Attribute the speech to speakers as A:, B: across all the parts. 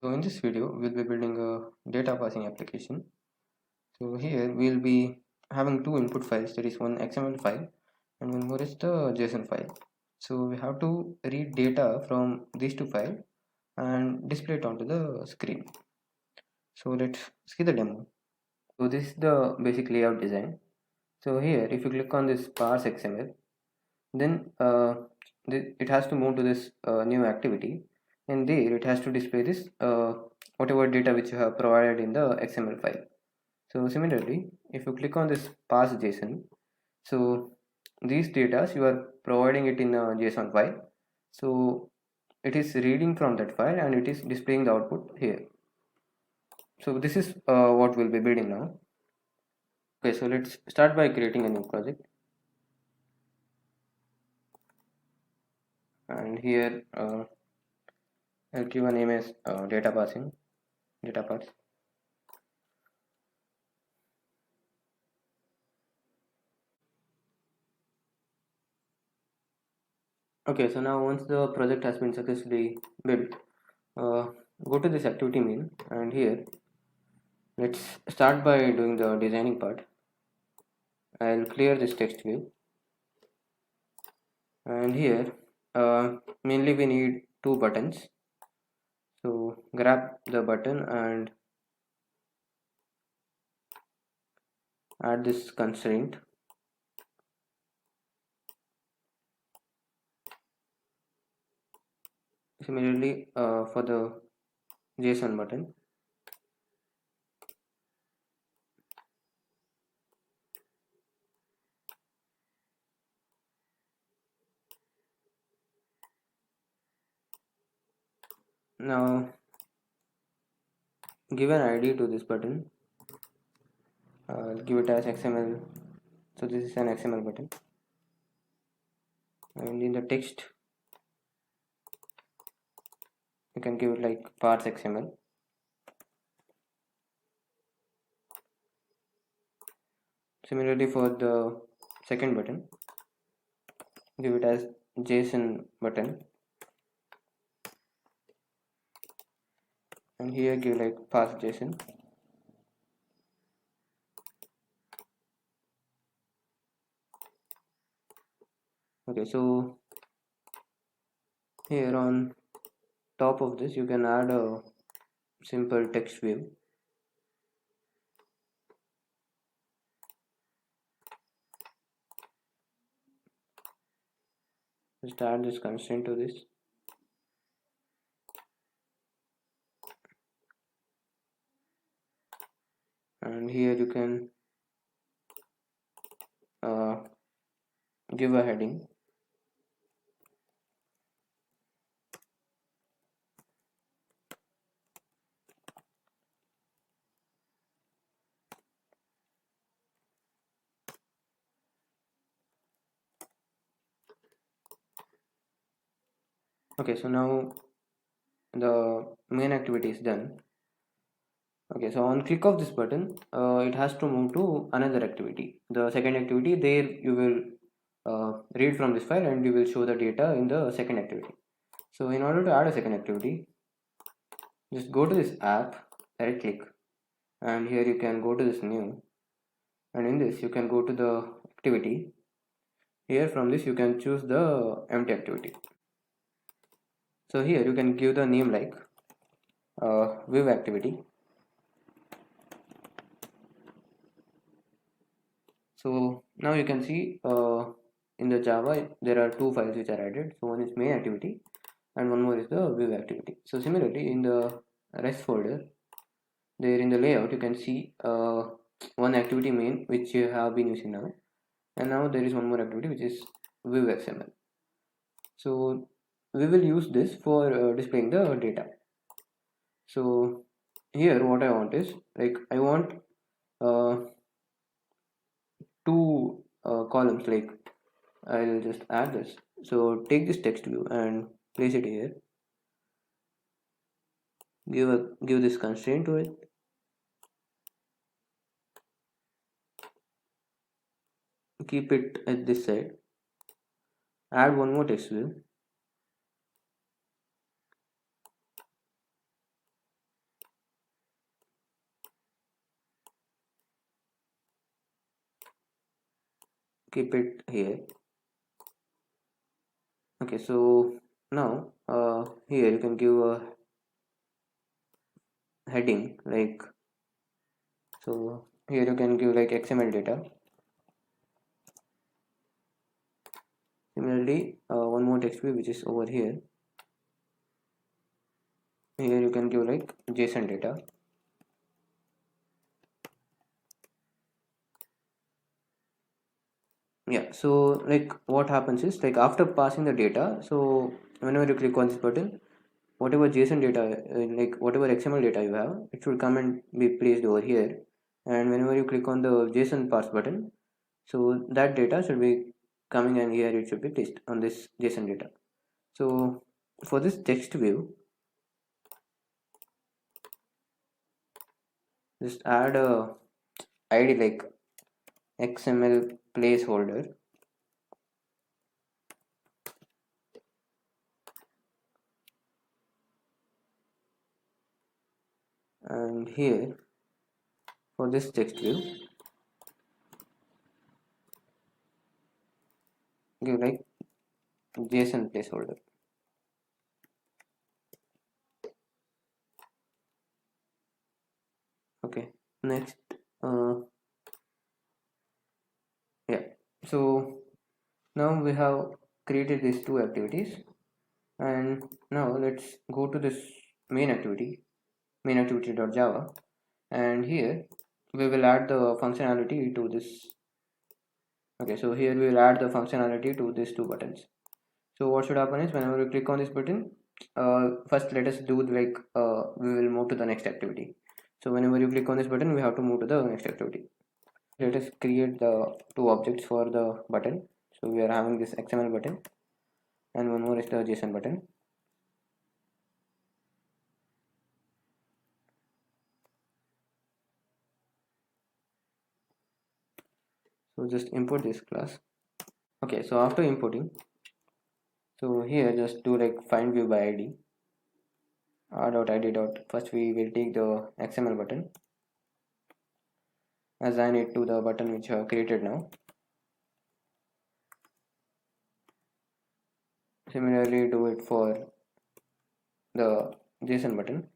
A: So in this video, we'll be building a data parsing application. So here we'll be having two input files, that is one XML file and one more is the JSON file. So we have to read data from these two files and display it onto the screen. So let's see the demo. So this is the basic layout design. So here if you click on this parse XML, then it has to move to this new activity, and there it has to display this whatever data which you have provided in the XML file. So similarly, if you click on this parse JSON, so these data you are providing it in a JSON file, so it is reading from that file and it is displaying the output here. So this is what we'll be building now. Okay, so let's start by creating a new project, and here I'll give a name as data parsing, data parse. Okay, so now once the project has been successfully built, uh, go to this activity main, and here let's start by doing the designing part. I'll clear this text view, and here mainly we need two buttons. So grab the button and add this constraint. Similarly, for the JSON button, now give an ID to this button. Give it as XML. So this is an XML button, and in the text you can give it like parse XML. Similarly, for the second button, give it as JSON button, and here give like parse JSON. Okay, so here on top of this you can add a simple text view. Just add this constraint to this, and here you can uh, give a heading. Okay, so now the main activity is done. Okay, so on click of this button, it has to move to another activity. The second activity, there you will read from this file and you will show the data in the second activity. So in order to add a second activity, just go to this app, right click, and here you can go to this new, and in this you can go to the activity. Here from this you can choose the empty activity. So here you can give the name like view activity. So now you can see in the Java there are two files which are added. So one is main activity and one more is the view activity. So similarly in the rest folder, there in the layout you can see one activity main which you have been using now, and now there is one more activity which is view XML. So we will use this for displaying the data. So here what I want is like I want uh, two columns. Like I'll just add this. So take this text view and place it here. Give this constraint to it. Keep it at this side. Add one more text view. keep it here. Okay, so now here you can give a heading like, so here you can give like XML data. Similarly, one more text view which is over here. Here you can give like JSON data. Yeah, so like what happens is, like after passing the data, so whenever you click on this button, whatever JSON data, like whatever XML data you have, it should come and be placed over here. And whenever you click on the JSON parse button, so that data should be coming, and here it should be placed on this JSON data. So for this text view, just add a ID like XML placeholder, and here for this text view, give like JSON placeholder. Okay, next, yeah, so now we have created these two activities, and now let's go to this main activity, main activity.java, and here we will add the functionality to this. Okay, so here we will add the functionality to these two buttons. So what should happen is, whenever we click on this button, first let us do like we will move to the next activity. So whenever you click on this button, we have to move to the next activity. Let us create the two objects for the button. So we are having this XML button, and one more is the JSON button. So just import this class. Okay, so after importing, so here just do like find view by id, r.id. First we will take the XML button, assign it to the button which you have created now. Similarly do it for the JSON button.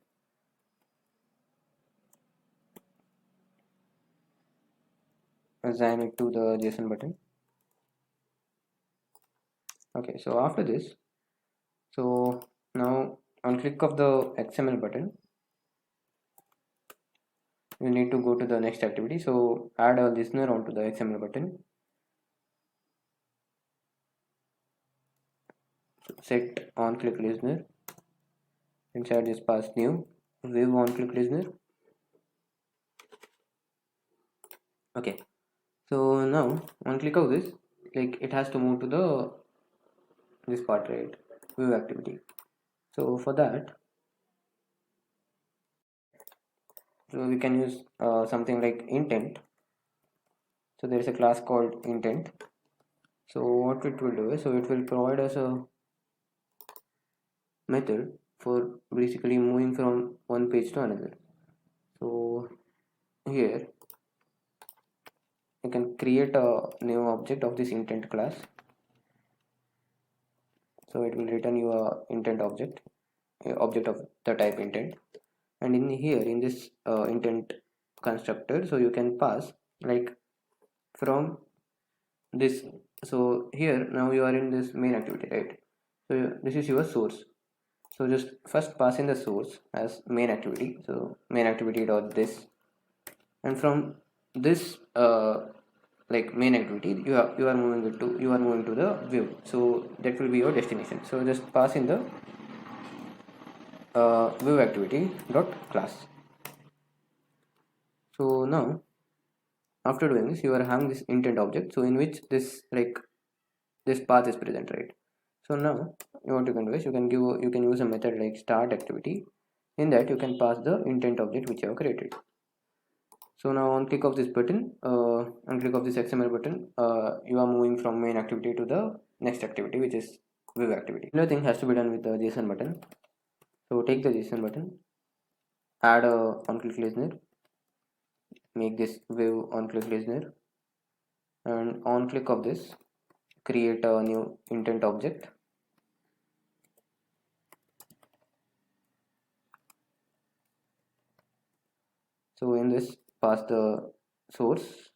A: Assign it to the JSON button. Okay, so after this, so now on click of the XML button, you need to go to the next activity. So add a listener onto the XML button. So set on click listener. Inside this pass new view on click listener. Okay, so now on click of this, like it has to move to the this part, right, view activity. So for that, so we can use something like intent. So there is a class called intent. So what it will do is, so it will provide us a method for basically moving from one page to another. So here you can create a new object of this intent class. So it will return you a intent object, object of the type intent, and in here in this intent constructor, so you can pass like from this. So here now you are in this main activity, right? So this is your source. So just first pass in the source as main activity. So main activity dot this, and from this like main activity, you are moving to the view. So that will be your destination. So just pass in the view activity dot class. So now after doing this, you are having this intent object, so in which this like this path is present, right? So now what you can do is, you can use a method like start activity. In that you can pass the intent object which you have created. So now on click of this button, on click of this XML button, you are moving from main activity to the next activity, which is view activity. Another thing has to be done with the JSON button. So take the JSON button, add a on click listener, make this view on click listener, and on click of this, create a new intent object. So in this, pass the source,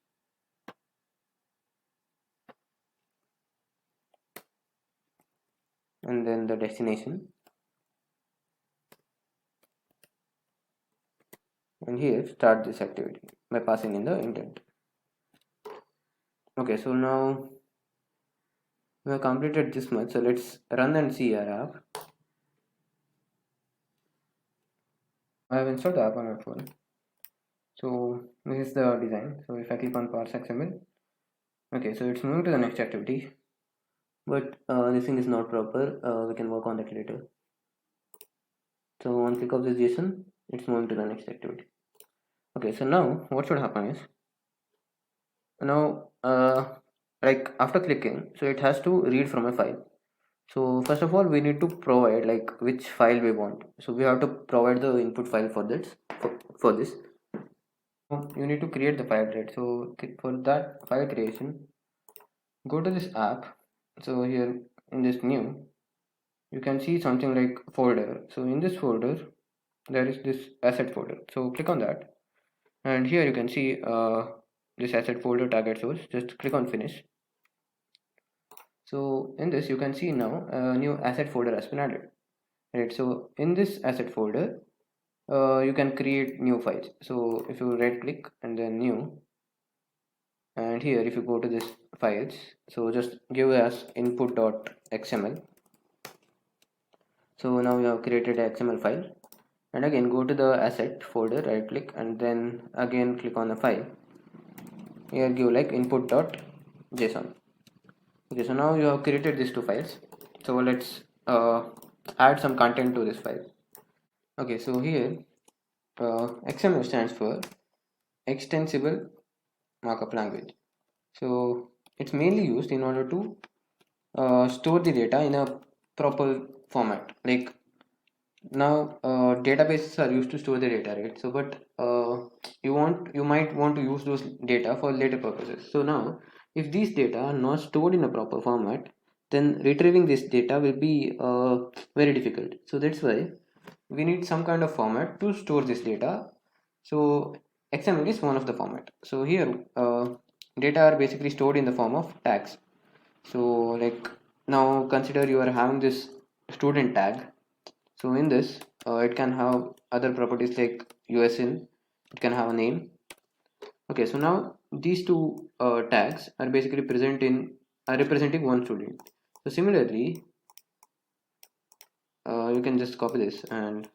A: and then the destination, and here start this activity by passing in the intent. Okay, so now we have completed this much, so let's run and see our app. I have installed the app on my phone. So this is the design. So if I click on parse XML, okay, so it's moving to the next activity, but this thing is not proper. We can work on that later. So on click of this JSON, it's moving to the next activity. Okay, so now what should happen is, now like after clicking, so it has to read from a file. So first of all, we need to provide like which file we want. So we have to provide the input file for this. For this, you need to create the file, right? So for that file creation, go to this app. So here in this new, you can see something like folder. So in this folder, there is this asset folder. So click on that, and here you can see this asset folder target source. Just click on finish. So in this, you can see now a new asset folder has been added. Right. So in this asset folder, you can create new files. So if you right click and then new, and here if you go to this files, so just give us input.xml. So now we have created a XML file, and again go to the asset folder, right click, and then again click on the file. Here give like input.json. Okay, so now you have created these two files. So let's add some content to this file. Okay, so here XML stands for extensible markup language. So it's mainly used in order to store the data in a proper format. Like now databases are used to store the data, right? So but you might want to use those data for later purposes. So now if these data are not stored in a proper format, then retrieving this data will be very difficult. So that's why we need some kind of format to store this data. So XML is one of the format. So here data are basically stored in the form of tags. So like now consider you are having this student tag. So in this it can have other properties like USN, it can have a name. Okay, so now these two tags are basically present in are representing one student. So similarly you can just copy this, and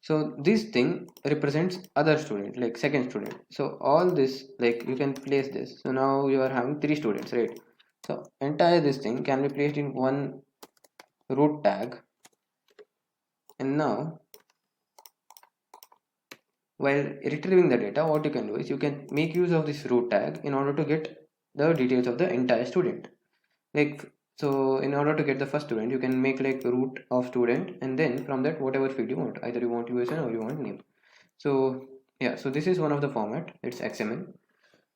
A: so this thing represents other student like second student. So all this, like you can place this. So now you are having three students, right? So entire this thing can be placed in one root tag, and now while retrieving the data, what you can do is you can make use of this root tag in order to get the details of the entire student. Like so in order to get the first student, you can make like root of student, and then from that whatever field you want, either you want USN or you want name. So yeah, so this is one of the format, it's XML.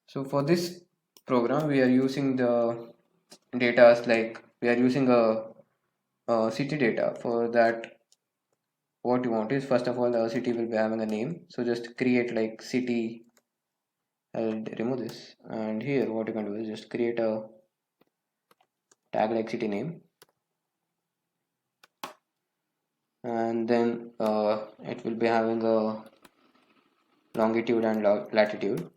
A: So for this program we are using the data, like we are using a city data. For that, what you want is first of all the city will be having a name, so just create like city. I'll remove this, and here what you can do is just create a tag like city name, and then it will be having a longitude and latitude,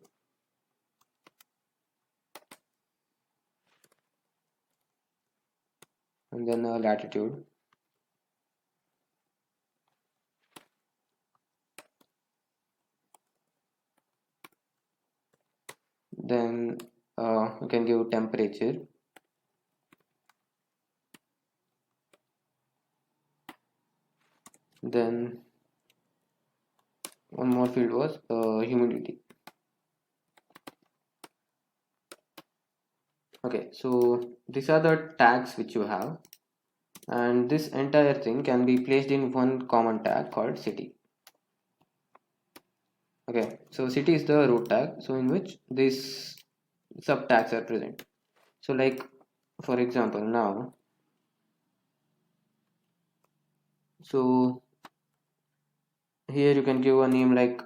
A: and then a latitude, then you can give temperature, then one more field was humidity. Okay, so these are the tags which you have, and this entire thing can be placed in one common tag called city. Okay, so city is the root tag, so in which these sub tags are present. So like for example now, so here you can give a name like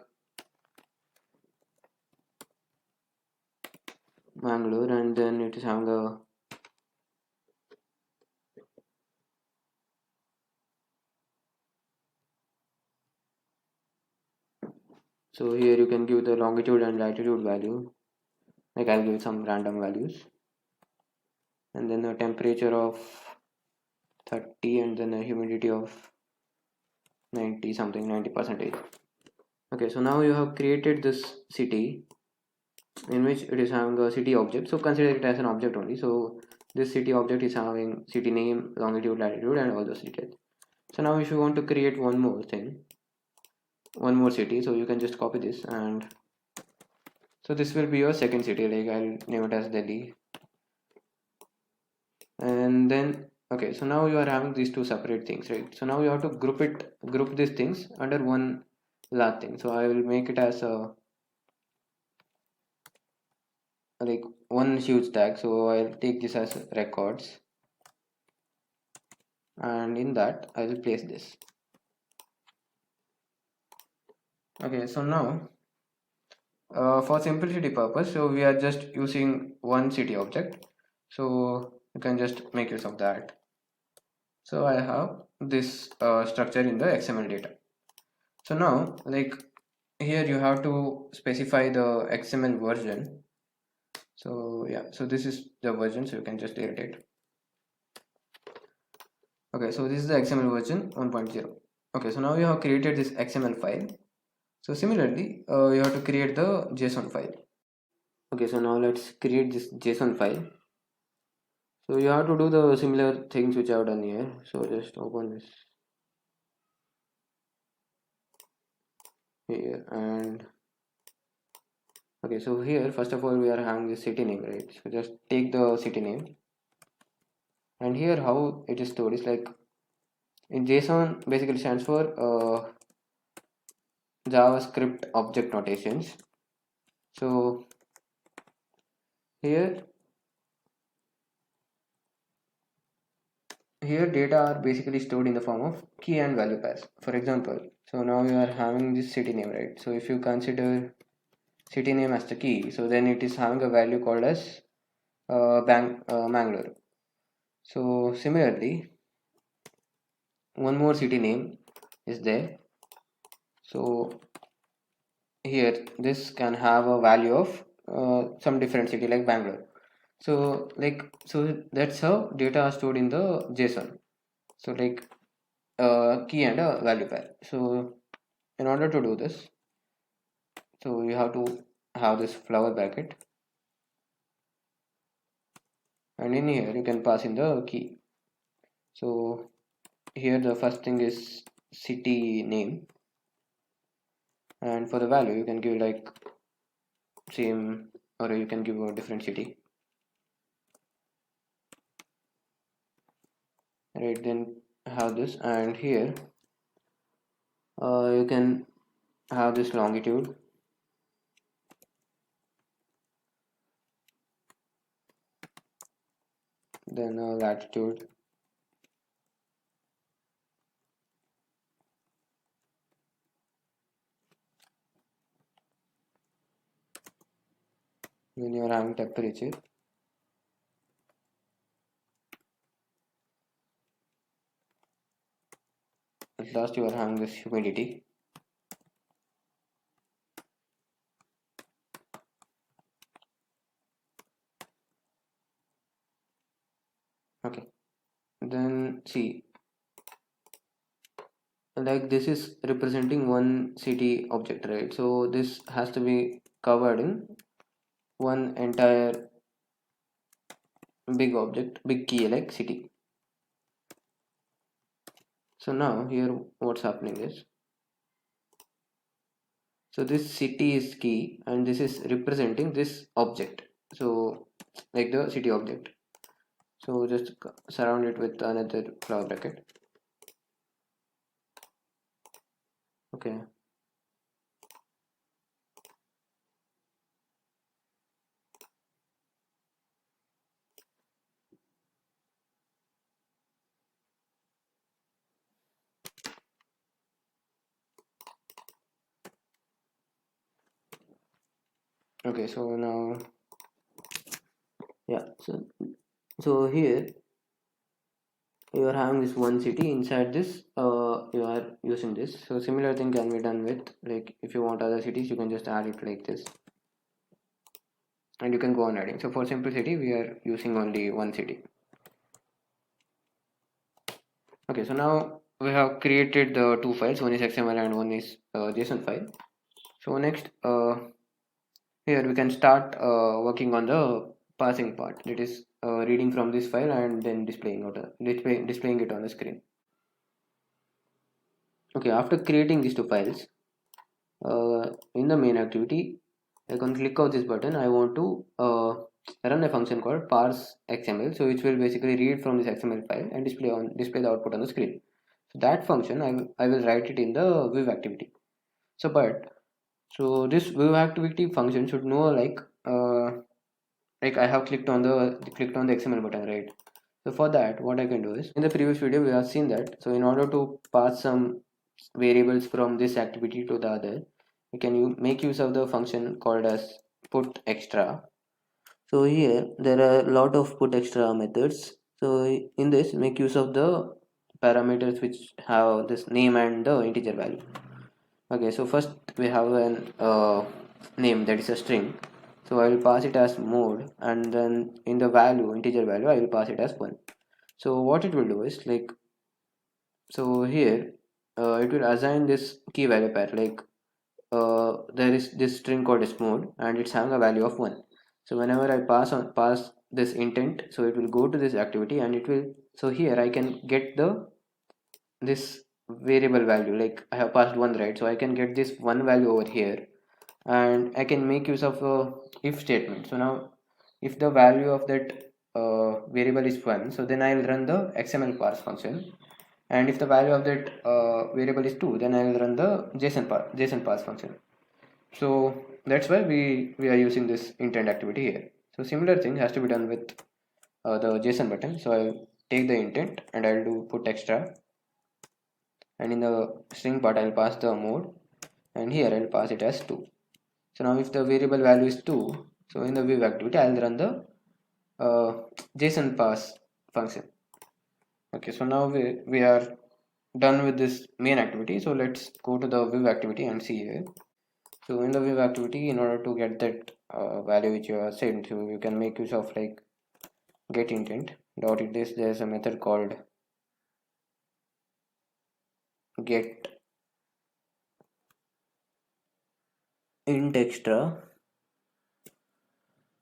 A: Mangalore, and then it is having a so here you can give the longitude and latitude value, like I'll give some random values, and then a temperature of 30, and then a humidity of 90 something, 90 percentage. Okay, so now you have created this city in which it is having a city object, so consider it as an object only. So this city object is having city name, longitude, latitude, and all those details. So now if you want to create one more thing, one more city, so you can just copy this, and so this will be your second city, like I'll name it as Delhi. And then okay, so now you are having these two separate things, right? So now you have to group these things under one large thing. So I will make it as a like one huge tag, so I'll take this as records, and in that I will place this. Okay, so now for simplicity purpose, so we are just using one city object, so you can just make use of that. So I have this structure in the XML data. So now like here you have to specify the XML version. So yeah, so this is the version, so you can just irritate. Okay, so this is the XML version 1.0. Okay, so now you have created this XML file. So similarly you have to create the JSON file. Okay, so now let's create this JSON file. So you have to do the similar things which I have done here. So just open this here, and okay, so here first of all we are having the city name, right? So just take the city name, and here how it is stored is like in JSON basically stands for JavaScript object notations. So here data are basically stored in the form of key and value pairs. For example, so now you are having this city name, right? So if you consider city name as the key, so then it is having a value called as Mangalore. So similarly, one more city name is there. So here this can have a value of some different city like Bangalore. So like so that's how data are stored in the JSON. So like key and a value pair. So in order to do this, so you have to have this flower bracket, and in here you can pass in the key. So here the first thing is city name, and for the value you can give like same, or you can give a different city, right? Then have this, and here you can have this longitude, then latitude, then you are having temperature, at last you are having this humidity, okay. Then see, like this is representing one city object, right? So this has to be covered in one entire big object, big key like city. So now here what's happening is, so this city is key and this is representing this object, so like the city object. So just surround it with another flower bracket. Okay, Okay, so now, yeah, so here you are having this one city. Inside this you are using this. So similar thing can be done with, like, if you want other cities, you can just add it like this, and you can go on adding. So for simplicity, we are using only one city. Okay, so now we have created the two files. One is XML and one is JSON file. So next, here we can start working on the parsing part, that is reading from this file and then displaying it on the screen. Okay, after creating these two files, in the main activity, I can click on this button. I want to run a function called parse XML, so which will basically read from this XML file and display the output on the screen. So that function I will write it in the Vue activity. So this Vue activity function should know, like I have clicked on the XML button, right? So for that, what I can do is, in the previous video we have seen that, so in order to pass some variables from this activity to the other, we can make use of the function called as put extra. So here there are a lot of put extra methods. So in this, make use of the parameters which have this name and the integer value. Okay, so first we have an name, that is a string. So I will pass it as mode, and then in the value, integer value, I will pass it as 1. So what it will do is, like, so here it will assign this key value pair, like there is this string called as mode and it's having a value of 1. So whenever I pass this intent, so it will go to this activity and it will, so here I can get this variable value, like I have passed 1, right? So I can get this 1 value over here, and I can make use of a if statement. So now if the value of that variable is 1, so then I will run the XML parse function, and if the value of that variable is 2, then I will run the JSON parse function. So that's why we are using this intent activity here. So similar thing has to be done with the JSON button. So I'll take the intent and I'll do put extra, and in the string part I'll pass the mode, and here I'll pass it as 2. So now if the variable value is 2, so in the Vue activity I'll run the uh, JSON parse function. Okay, so now we are done with this main activity. So let's go to the Vue activity and see here. So in the Vue activity, in order to get that value which you are saying, so you can make use of like get intent dot it is, there's a method called get int extra,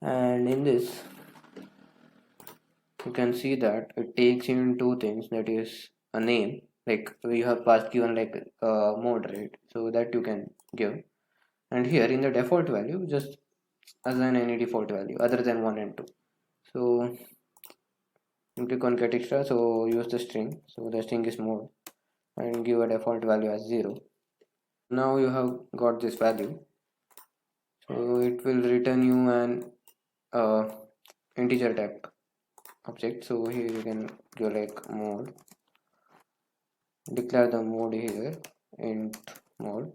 A: and in this you can see that it takes in two things, that is a name, like we have passed given like mode, right? So that you can give, and here in the default value just assign any default value other than 1 and 2. So you click on get extra, so use the string, so the string is mode, and give a default value as 0. Now you have got this value, so it will return you an uh, integer type object. So here you can go like mode, declare the mode here, int mode.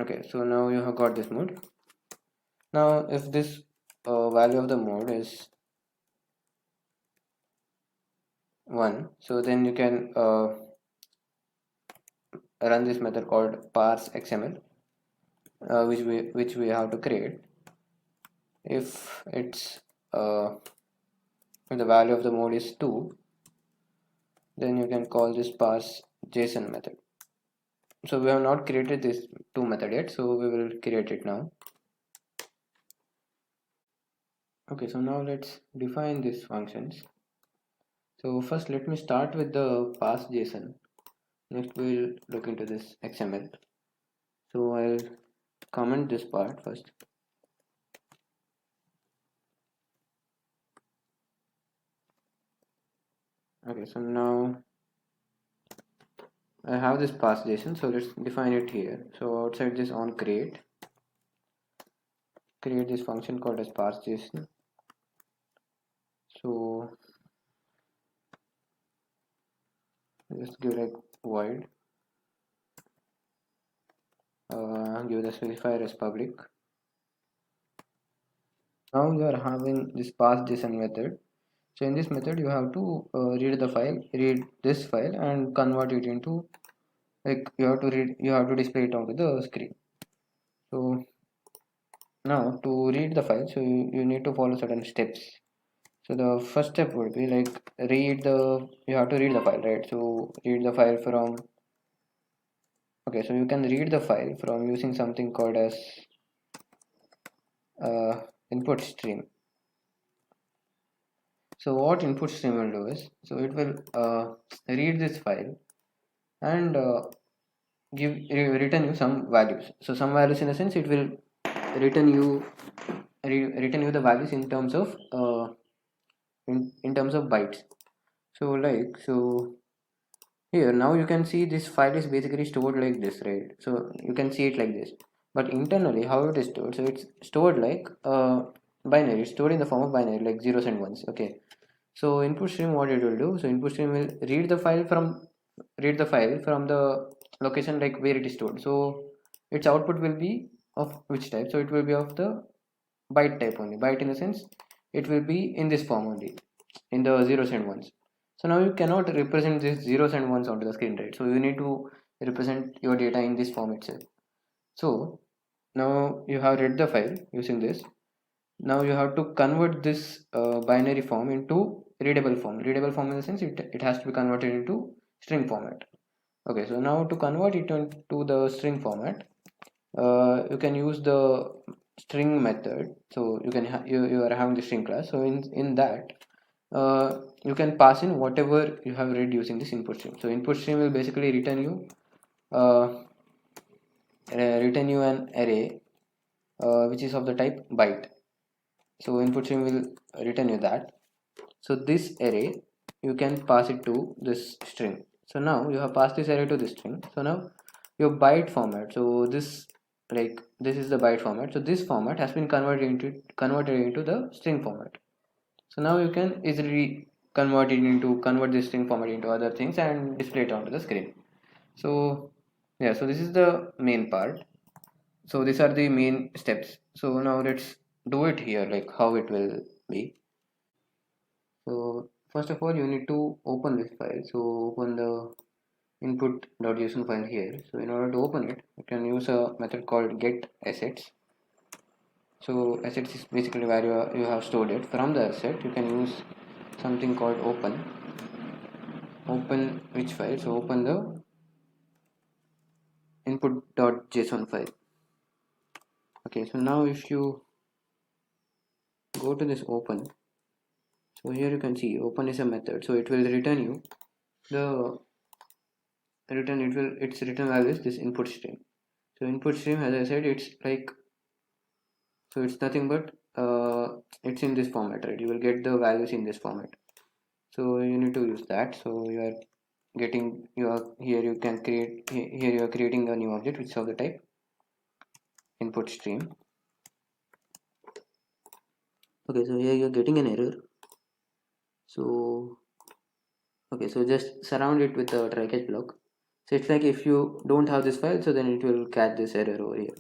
A: Okay, so now you have got this mode. Now if this value of the mode is 1, so then you can run this method called parse xml, which we have to create. If it's if the value of the mode is 2, then you can call this parse json method. So we have not created this 2 method yet, so we will create it now. Okay, so now let's define these functions. So first let me start with the parse json. Next we'll look into this xml. So I'll comment this part first. Okay, so now I have this parse JSON, so let's define it here. So outside this on create this function called as parse JSON. So just give like void, give the specifier as public, Now you are having this pass JSON method. So in this method you have to read this file and convert it into, like, you have to display it onto the screen. So now to read the file, so you need to follow certain steps. So the first step would be like you have to read the file, right? So read the file from, okay, so you can read the file from using something called as input stream. So what input stream will do is, so it will read this file and return you some values. So some values in the sense it will return you return you the values in terms of in terms of bytes. So here now you can see this file is basically stored like this, right? So you can see it like this, but internally how it is stored, so it's stored like binary. It's stored in the form of binary, like zeros and ones. Okay, so input stream, what it will do, so input stream will read the file from the location like where it is stored. So its output will be of which type, so it will be of the byte type only. Byte in the sense it will be in this form only, in the zeros and ones. So now you cannot represent these zeros and ones onto the screen, right? So you need to represent your data in this form itself. So now you have read the file using this. Now you have to convert this binary form into readable form. Readable form in the sense it has to be converted into string format. Okay, so now to convert it into the string format, you can use the string method. So you are having the string class. So in that you can pass in whatever you have read using this input stream. So input stream will basically uh, return you an array which is of the type byte. So input stream will return you that. So this array you can pass it to this string. So now you have passed this array to this string. So now your byte format, so this is the byte format. So this format has been converted into the string format. So now you can easily convert this string format into other things and display it onto the screen. So yeah, so this is the main part. So these are the main steps. So now let's do it here, like how it will be. So first of all you need to open this file. So open the input.json file here. So in order to open it, you can use a method called get assets. So assets is basically where you have stored it. From the asset you can use something called open which file. So open the input.json file. Okay, so now if you go to this open, so here you can see open is a method, so it will return you the its return value is this input stream. So input stream, as I said, it's like, so it's nothing but it's in this format, right? You will get the values in this format, so you need to use that. So you are here you can create here you are creating a new object which is of the type input stream. Okay, so here you're getting an error. So okay, so just surround it with a try catch block. So it's like if you don't have this file, so then it will catch this error over here.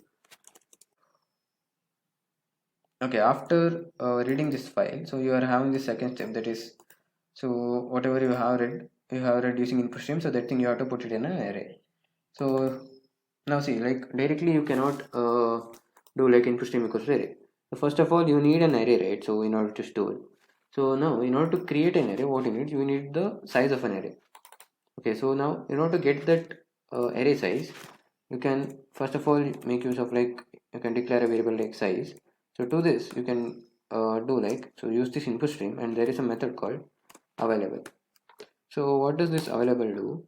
A: Okay, after reading this file, so you are having the second step, that is, so whatever you have read using input stream, so that thing you have to put it in an array. So now see, like directly you cannot do like input stream equals to array. So first of all you need an array, right? So in order to store, so now in order to create an array, what you need the size of an array. Okay, so now in order to get that array size, you can first of all make use of, like, you can declare a variable like size. So to this you can do like, so use this input stream and there is a method called available. So what does this available do?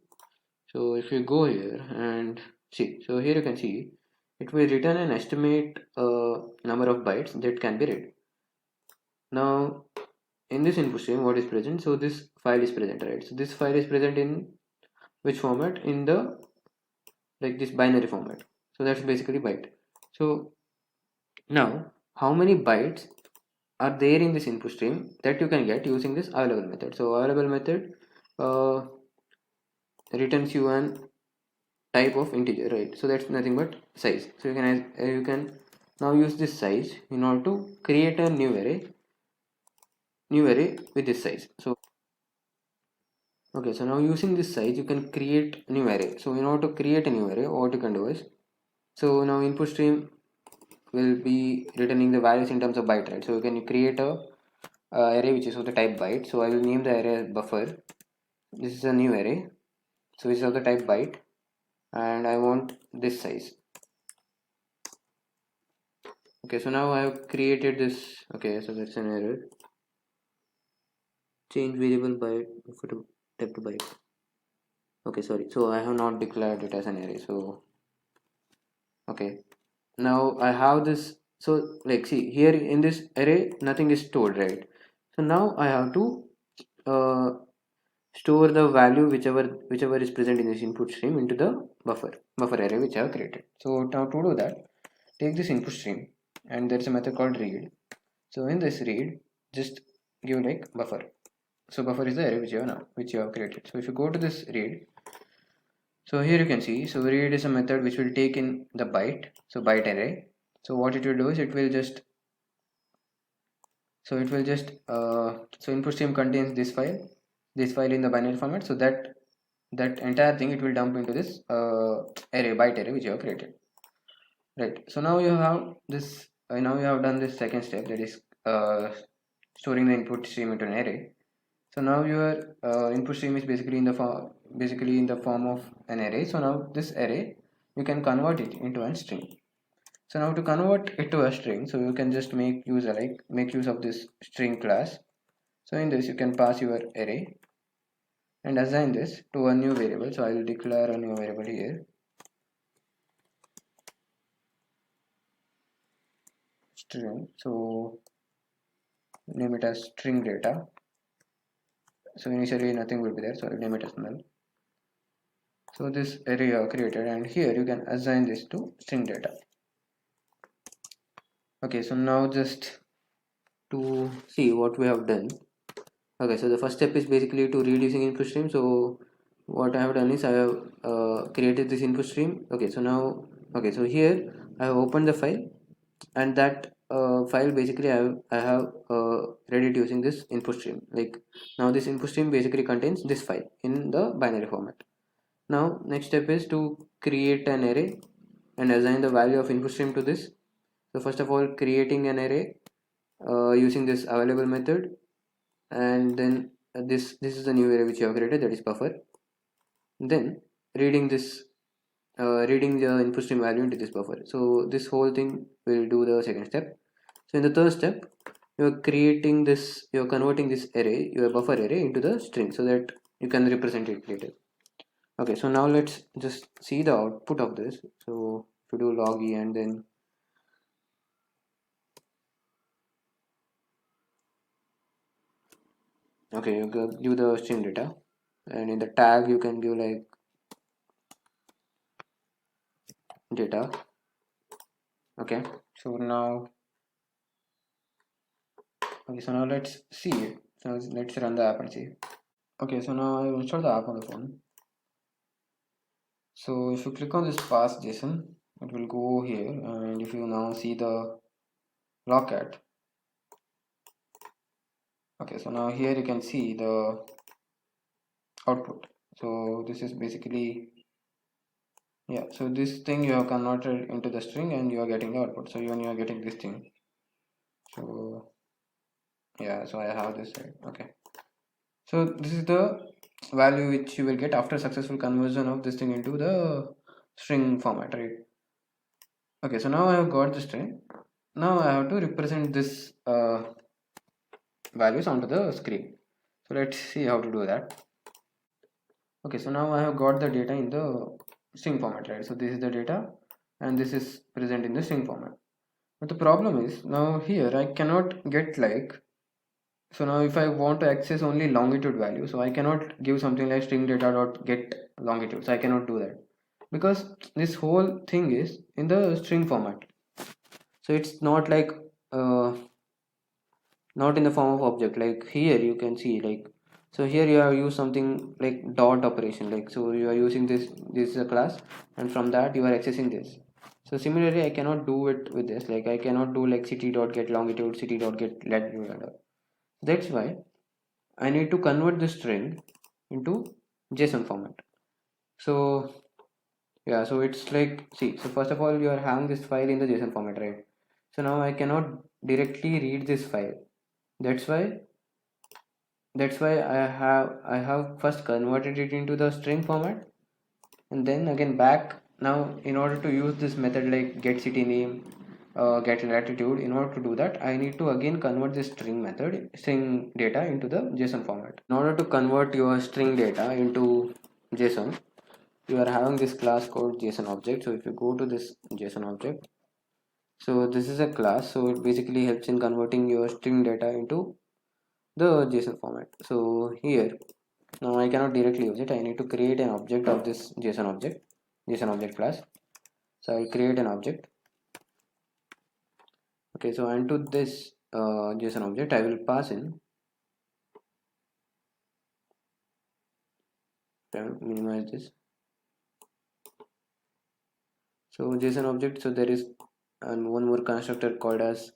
A: So if you go here and see, so here you can see it will return an estimate number of bytes that can be read. Now in this input stream what is present, so this file is present, right? So this file is present in which format? In the, like, this binary format. So that's basically byte. So now how many bytes are there in this input stream, that you can get using this available method. So available method uh, returns you an type of integer, right? So that's nothing but size. So you can Now use this size in order to create a new array with this size. So okay, so now using this size you can create a new array. So in order to create a new array, what you can do is, so now input stream will be returning the values in terms of byte, right? So you can create a array which is of the type byte. So I will name the array buffer. This is a new array, so it's of the type byte, and I want this size. Okay, so now I have created this. Okay, so that's an error. Change variable byte buffer to type to byte. Okay, sorry, so I have not declared it as an array. So okay, now I have this. So like, see here in this array nothing is stored, right? So now I have to uh, store the value whichever is present in this input stream into the buffer array which I have created. So now to do that, take this input stream, and there's a method called read. So in this read, just give like buffer. So buffer is the array which you have created. So if you go to this read, so here you can see, so read is a method which will take in the byte, so byte array. So what it will do is it will just so input stream contains this file in the binary format, so that entire thing it will dump into this array, byte array which you have created, right? So now you have this now you have done this second step, that is storing the input stream into an array. So now your input stream is basically in the form of an array. So now this array you can convert it into a string. So now to convert it to a string, so you can just make use of this string class. So in this you can pass your array and assign this to a new variable. So I will declare a new variable here, string. So name it as string data. So initially nothing will be there, so I will name it as null. So this array you have created, and here you can assign this to string data. Okay, so now just to see what we have done. Okay, so the first step is basically to read using input stream. So what I have done is I have created this input stream. Okay, so now so here I have opened the file, and that file basically I have read it using this input stream. Like now this input stream basically contains this file in the binary format. Now next step is to create an array and assign the value of input stream to this. So first of all, creating an array using this available method, and then this is the new array which you have created, that is buffer. Then reading reading the input stream value into this buffer. So this whole thing will do the second step. So in the third step, you are converting this array, your buffer array, into the string so that you can represent it later. Okay, so now let's just see the output of this. So if you do log e and then okay, you give the string data, and in the tag you can give like data. Okay, so now let's see it. So let's run the app and see. Okay, so now I will install the app on the phone. So if you click on this pass JSON, it will go here, and if you now see the logcat. Okay, so now here you can see the output. So this is basically, yeah, so this thing you have converted into the string and you are getting the output. So even you are getting this thing. So yeah, so I have this right. Okay, so this is the value which you will get after successful conversion of this thing into the string format, right? Okay, so now I have got the string. Now I have to represent this values onto the screen. So let's see how to do that. Okay, so now I have got the data in the string format, right? So this is the data and this is present in the string format. But the problem is now here I cannot get like, so now if I want to access only longitude value, so I cannot give something like string data dot get longitude. So I cannot do that because this whole thing is in the string format. So it's not like not in the form of object. Like here you can see, like, so here you have used something like dot operation, like, so you are using this is a class, and from that you are accessing this. So similarly, I cannot do it with this. Like I cannot do like city dot get longitude, city dot get latitude. That's why I need to convert the string into JSON format. So yeah, so it's like, see, so first of all, you are having this file in the JSON format, right? So now I cannot directly read this file. That's why I have first converted it into the string format, and then again back. Now in order to use this method like get city name, get latitude, in order to do that I need to again convert this string data into the JSON format. In order to convert your string data into JSON, you are having this class called JSON object. So if you go to this JSON object, so this is a class, so it basically helps in converting your string data into the JSON format. So here, now I cannot directly use it. I need to create an object of this JSON object class. So I'll create an object. Okay, so into this JSON object, I will pass in. Minimize this. So JSON object. So there is one more constructor called as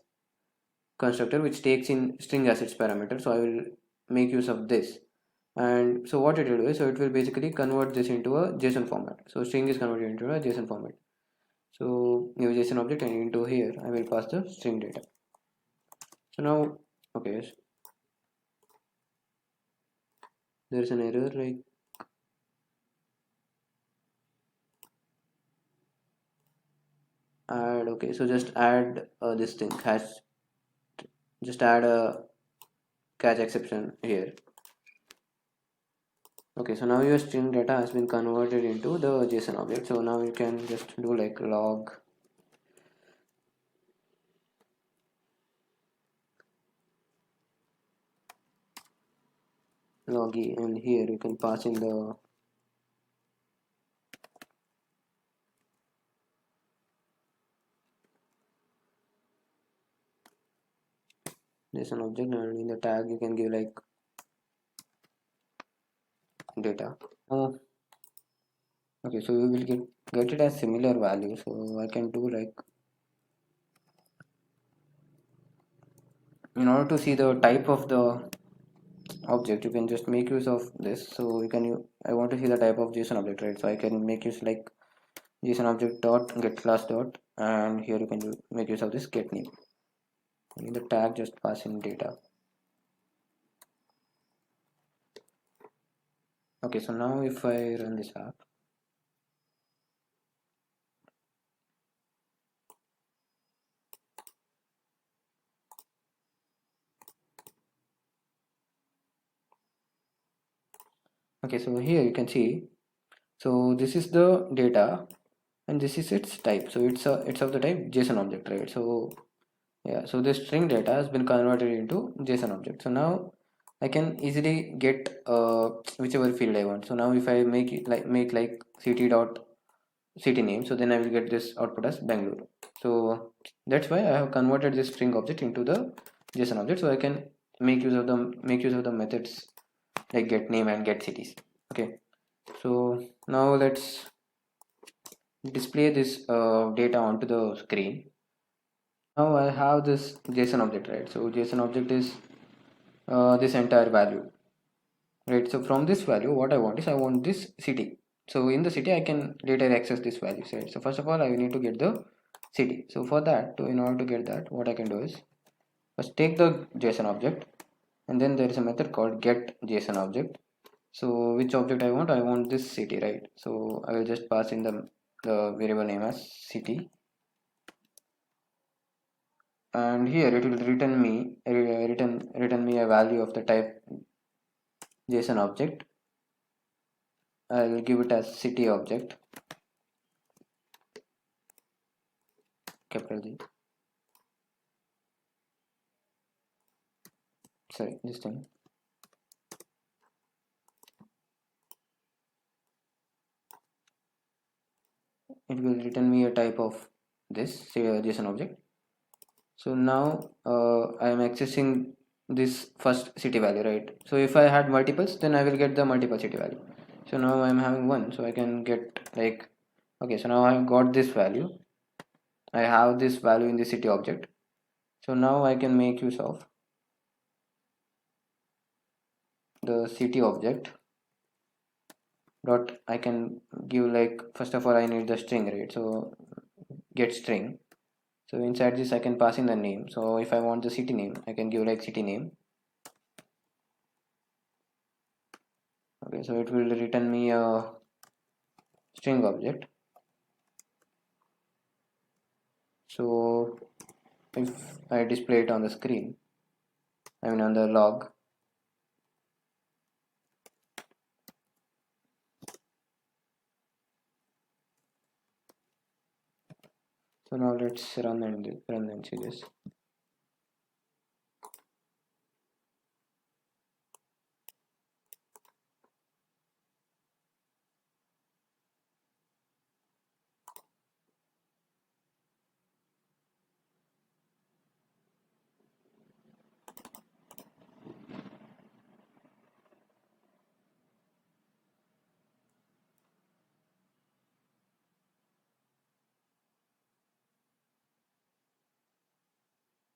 A: constructor, which takes in string assets parameter. So I will make use of this. And so what it will do is, so it will basically convert this into a JSON format. So string is converted into a JSON format. So new JSON object, and into here I will pass the string data. So now, okay, there's an error like add. Okay, so just add this thing hash, just add a catch exception here. Okay, so now your string data has been converted into the JSON object. So now you can just do like log e, and here you can pass in the JSON object, and in the tag you can give like data. Okay, so you will get it as similar value. So I can do like, in order to see the type of the object, you can just make use of this. So you can I want to see the type of JSON object, right? So I can make use like JSON object dot get class dot, and here you can make use of this get name. In the tag, just pass in data. Okay, so now if I run this app, okay, so here you can see, so this is the data and this is its type. So it's of the type JSON object, right? So yeah, so this string data has been converted into JSON object. So now I can easily get whichever field I want. So now if I make like city name, so then I will get this output as Bangalore. So that's why I have converted this string object into the JSON object, so I can make use of the methods like get name and get cities. Okay, so now let's display this data onto the screen. Now I have this JSON object, right? So JSON object is this entire value, right? So from this value, what I want is I want this city. So in the city I can later access this value, right? So first of all I need to get the city. So for that, in order to get that, what I can do is first take the JSON object, and then there is a method called get JSON object. So which object I want this city, right? So I will just pass in the variable name as city, and here it will return me a value of the type JSON object. I will give it as city object, capital G. Sorry, this thing. It will return me a type of this JSON object. So now I am accessing this first city value, right? So if I had multiples, then I will get the multiple city value. So now I am having one, so I can get like, okay, so now I have got this value. I have this value in the city object. So now I can make use of the city object dot. I can give, like, first of all I need the string, right? So get string. So inside this I can pass in the name. So if I want the city name, I can give like city name. Okay, so it will return me a string object. So if I display it on the screen, I mean on the log, so now let's run and see this.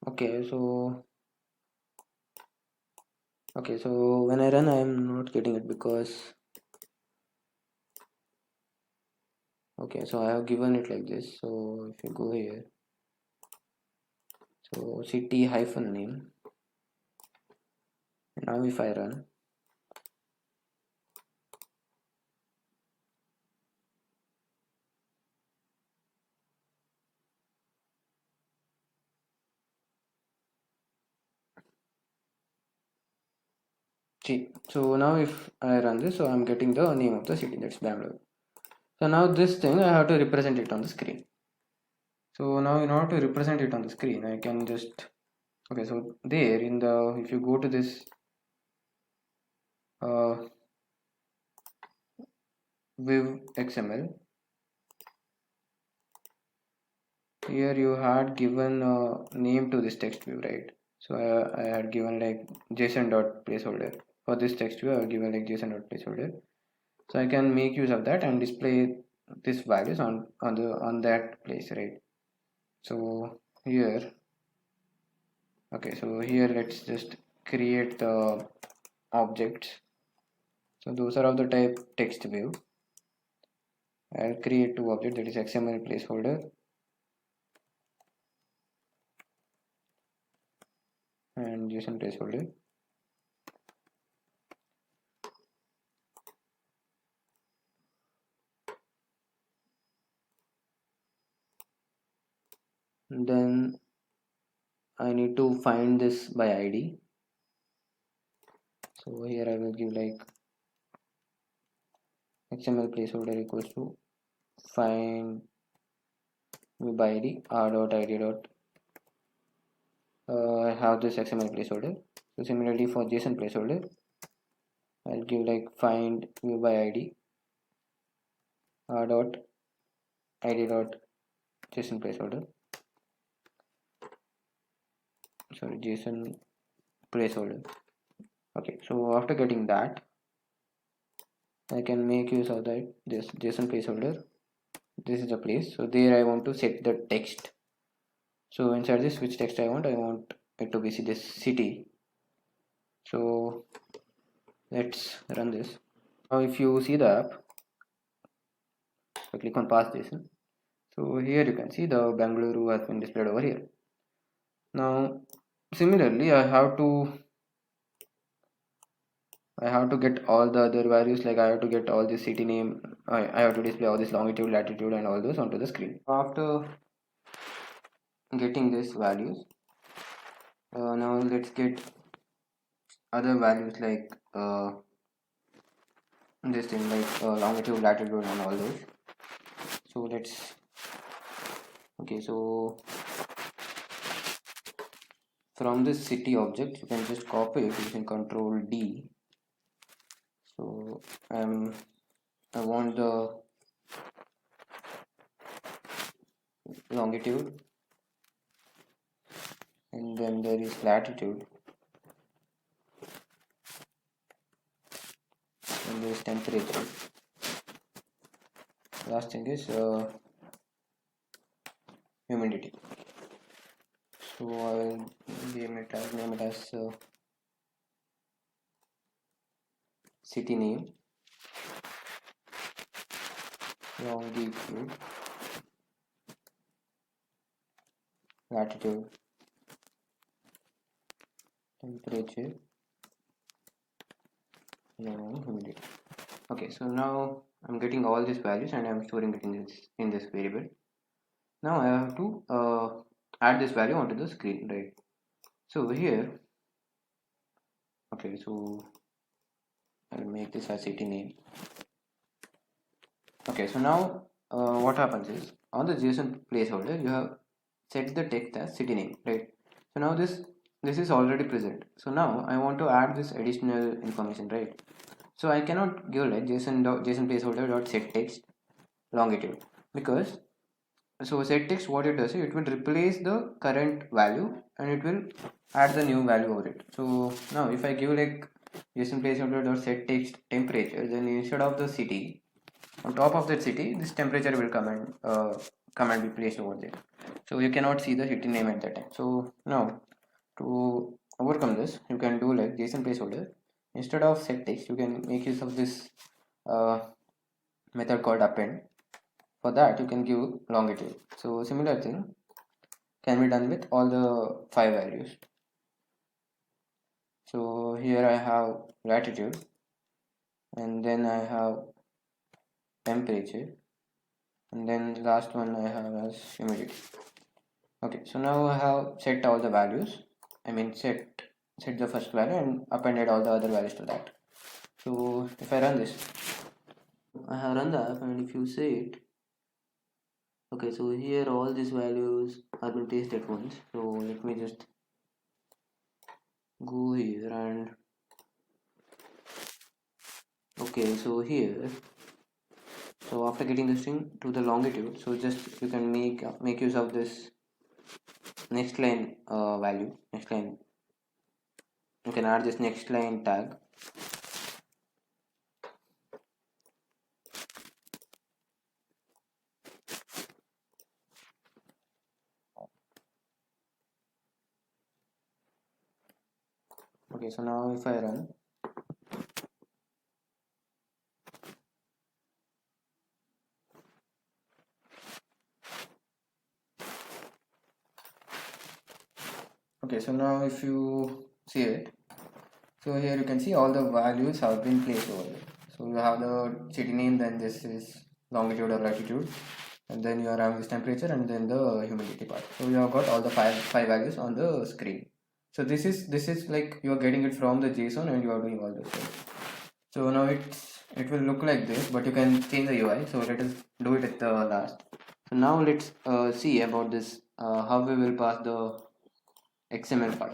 A: Okay, so when I run, I am not getting it because okay, so I have given it like this. So if you go here, so city hyphen name. Now if I run, see, so now if I run this, so I'm getting the name of the city, that's Bangalore. So now this thing I have to represent it on the screen. So now in order to represent it on the screen, I can just okay. So there in the, if you go to this uh, Viv XML, here you had given a name to this text view, right? So I had given like JSON dot placeholder for this text view. I have given like JSON dot placeholder. So I can make use of that and display this values on that place, right? So here, okay, so here let's just create the objects. So those are of the type text view. I'll create two objects, that is XML placeholder and JSON placeholder. Then I need to find this by ID. So here I will give like XML placeholder equals to find by ID r dot id dot. I have this XML placeholder. So similarly for JSON placeholder, I'll give like find view by ID r dot id dot JSON placeholder. Sorry, JSON placeholder. Okay, so after getting that, I can make use of that this JSON placeholder. This is the place. So there I want to set the text. So inside this, which text I want it to be this city. So let's run this. Now if you see the app, so click on pass JSON. So here you can see the Bangalore has been displayed over here. Now similarly, I have to get all the other values, like I have to get all the city name. I have to display all this longitude, latitude, and all those onto the screen. After getting these values, now let's get other values like this thing, like longitude, latitude, and all those. So let's okay. So from this city object, you can just copy it using Control D. So I want the longitude, and then there is latitude, and there is temperature. Last thing is humidity. So I will name it as city name, longitude, latitude, temperature, and humidity. Okay, so now I'm getting all these values and I'm storing it in this variable. Now I have to add this value onto the screen, right? So over here, okay, so I'll make this a city name. Okay, so now what happens is on the JSON placeholder you have set the text as city name, right? So now this is already present. So now I want to add this additional information, right? So I cannot give like JSON placeholder dot set text longitude, because so set text, what it does is it will replace the current value and it will add the new value over it. So now if I give like JSON placeholder dot set text temperature, then instead of the city, on top of that city, this temperature will come and be placed over there. So you cannot see the city name at that time. So now to overcome this, you can do like JSON placeholder. Instead of set text, you can make use of this uh, method called append. For that, you can give longitude. So similar thing can be done with all the 5 values. So here I have latitude, and then I have temperature, and then last one I have as humidity. Okay, so now I have set all the values. I mean set the first value and appended all the other values to that. So if I run this, I have run the app, and if you say it, okay, so here all these values are been placed at once. So let me just go here and okay, so here, so after getting the string to the longitude, so just you can make use of this next line value. Next line, you can add this next line tag. Okay, so now if I run, okay, so now if you see it, so here you can see all the values have been placed over there. So you have the city name, then this is longitude or latitude, and then you are having this temperature, and then the humidity part. So you have got all the five values on the screen. So this is like you are getting it from the JSON and you are doing all this. So now it will look like this, but you can change the UI. So let us do it at the last. So now let's see about this how we will pass the XML part.